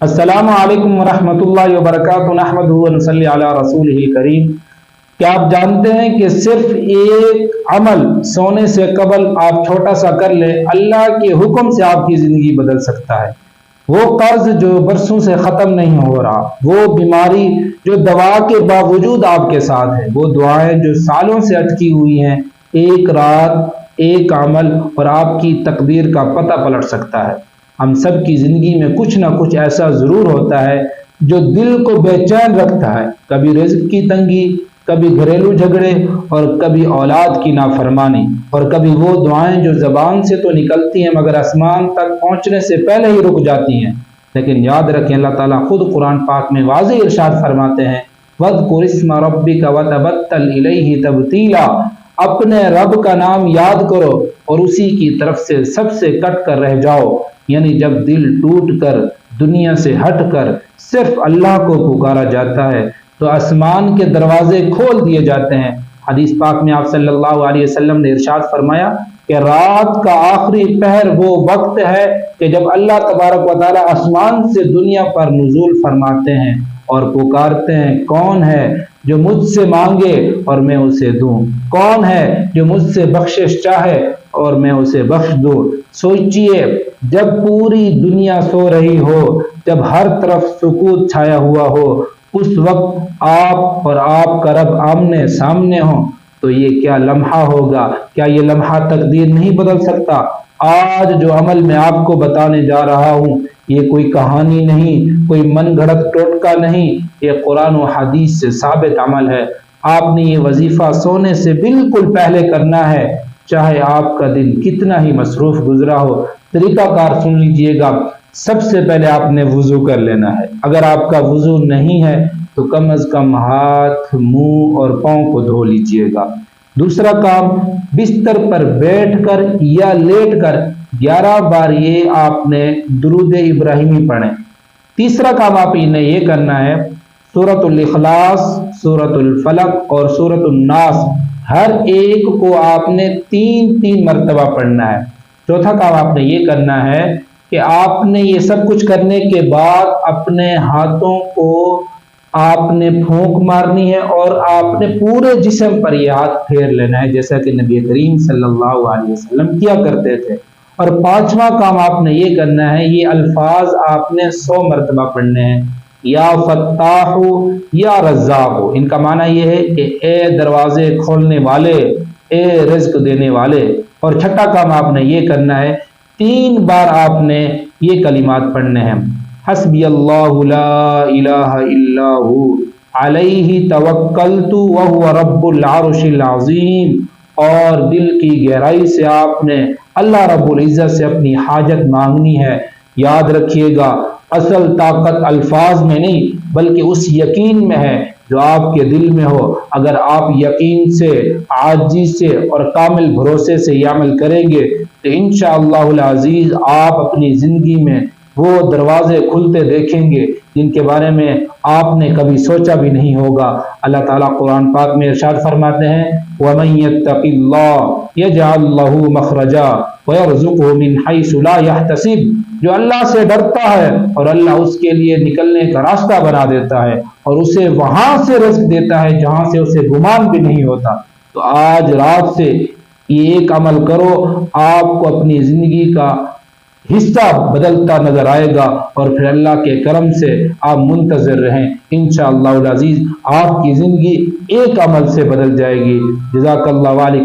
السلام علیکم ورحمۃ اللہ وبرکاتہ، نحمدہ ونصلی علی رسولہ الکریم۔ کیا آپ جانتے ہیں کہ صرف ایک عمل سونے سے قبل آپ چھوٹا سا کر لیں، اللہ کے حکم سے آپ کی زندگی بدل سکتا ہے۔ وہ قرض جو برسوں سے ختم نہیں ہو رہا، وہ بیماری جو دوا کے باوجود آپ کے ساتھ ہے، وہ دعائیں جو سالوں سے اٹکی ہوئی ہیں، ایک رات ایک عمل اور آپ کی تقدیر کا پتہ پلٹ سکتا ہے۔ ہم سب کی زندگی میں کچھ نہ کچھ ایسا ضرور ہوتا ہے جو دل کو بے چین رکھتا ہے، کبھی رزق کی تنگی، کبھی گھریلو جھگڑے، اور کبھی اولاد کی نافرمانی، اور کبھی وہ دعائیں جو زبان سے تو نکلتی ہیں مگر آسمان تک پہنچنے سے پہلے ہی رک جاتی ہیں۔ لیکن یاد رکھیں، اللہ تعالیٰ خود قرآن پاک میں واضح ارشاد فرماتے ہیں، وَاذْكُرِ اسْمَ رَبِّكَ وَتَبَتَّلْ إِلَيْهِ تَبْتِيلًا، اپنے رب کا نام یاد کرو اور اسی کی طرف سے سب سے کٹ کر رہ جاؤ۔ یعنی جب دل ٹوٹ کر دنیا سے ہٹ کر صرف اللہ کو پکارا جاتا ہے تو آسمان کے دروازے کھول دیے جاتے ہیں۔ حدیث پاک میں آپ صلی اللہ علیہ وسلم نے ارشاد فرمایا کہ رات کا آخری پہر وہ وقت ہے کہ جب اللہ تبارک و تعالی آسمان سے دنیا پر نزول فرماتے ہیں اور پکارتے ہیں، کون ہے جو مجھ سے مانگے اور میں اسے دوں، کون ہے جو مجھ سے بخشش چاہے اور میں اسے بخش دوں۔ سوچئے، جب پوری دنیا سو رہی ہو، جب ہر طرف سکوت چھایا ہوا ہو، اس وقت آپ اور آپ کا رب آمنے سامنے ہو تو یہ کیا لمحہ ہوگا؟ کیا یہ لمحہ تقدیر نہیں بدل سکتا؟ آج جو عمل میں آپ کو بتانے جا رہا ہوں، یہ کوئی کہانی نہیں، کوئی من گھڑت ٹوٹکا نہیں، یہ قرآن و حدیث سے ثابت عمل ہے۔ آپ نے یہ وظیفہ سونے سے بالکل پہلے کرنا ہے، چاہے آپ کا دن کتنا ہی مصروف گزرا ہو۔ طریقہ کار سن لیجئے گا۔ سب سے پہلے آپ نے وضو کر لینا ہے۔ اگر آپ کا وضو نہیں ہے تو کم از کم ہاتھ، منہ اور پاؤں کو دھو لیجئے گا۔ دوسرا کام، بستر پر بیٹھ کر یا لیٹ کر 11 بار یہ آپ نے درود ابراہیمی پڑھیں۔ تیسرا کام آپ نے یہ کرنا ہے، سورۃ الاخلاص، سورۃ الفلق اور سورۃ الناس ہر ایک کو آپ نے 3 مرتبہ پڑھنا ہے۔ چوتھا کام آپ نے یہ کرنا ہے کہ آپ نے یہ سب کچھ کرنے کے بعد اپنے ہاتھوں کو آپ نے پھونک مارنی ہے اور آپ نے پورے جسم پر یہ ہاتھ پھیر لینا ہے، جیسا کہ نبی کریم صلی اللہ علیہ وسلم کیا کرتے تھے۔ اور پانچواں کام آپ نے یہ کرنا ہے، یہ الفاظ آپ نے 100 مرتبہ پڑھنے ہیں، یا فتاح یا رزاق۔ ان کا معنی یہ ہے کہ اے دروازے کھولنے والے، اے رزق دینے والے۔ اور چھٹا کام آپ نے یہ کرنا ہے، 3 بار آپ نے یہ کلمات پڑھنے ہیں، حسبی اللہ لا الہ الا ہو علیہ توکلت وہو رب العرش العظیم۔ اور دل کی گہرائی سے آپ نے اللہ رب العزت سے اپنی حاجت مانگنی ہے۔ یاد رکھیے گا، اصل طاقت الفاظ میں نہیں بلکہ اس یقین میں ہے جو آپ کے دل میں ہو۔ اگر آپ یقین سے، عاجزی سے اور کامل بھروسے سے یہ عمل کریں گے تو انشاءاللہ العزیز آپ اپنی زندگی میں وہ دروازے کھلتے دیکھیں گے جن کے بارے میں آپ نے کبھی سوچا بھی نہیں ہوگا۔ اللہ تعالیٰ قرآن پاک میں ارشاد فرماتے ہیں، وَمَن يَتَّقِ اللَّهَ يَجْعَل لَّهُ مَخْرَجًا وَيَرْزُقْهُ مِنْ حَيْثُ لَا يَحْتَسِبُ۔ جو اللہ سے ڈرتا ہے اور اللہ اس کے لیے نکلنے کا راستہ بنا دیتا ہے اور اسے وہاں سے رزق دیتا ہے جہاں سے اسے گمان بھی نہیں ہوتا۔ تو آج رات سے یہ ایک عمل کرو، آپ کو اپنی زندگی کا حصہ بدلتا نظر آئے گا اور پھر اللہ کے کرم سے آپ منتظر رہیں، انشاءاللہ العزیز آپ کی زندگی ایک عمل سے بدل جائے گی۔ جزاک اللہ علیہ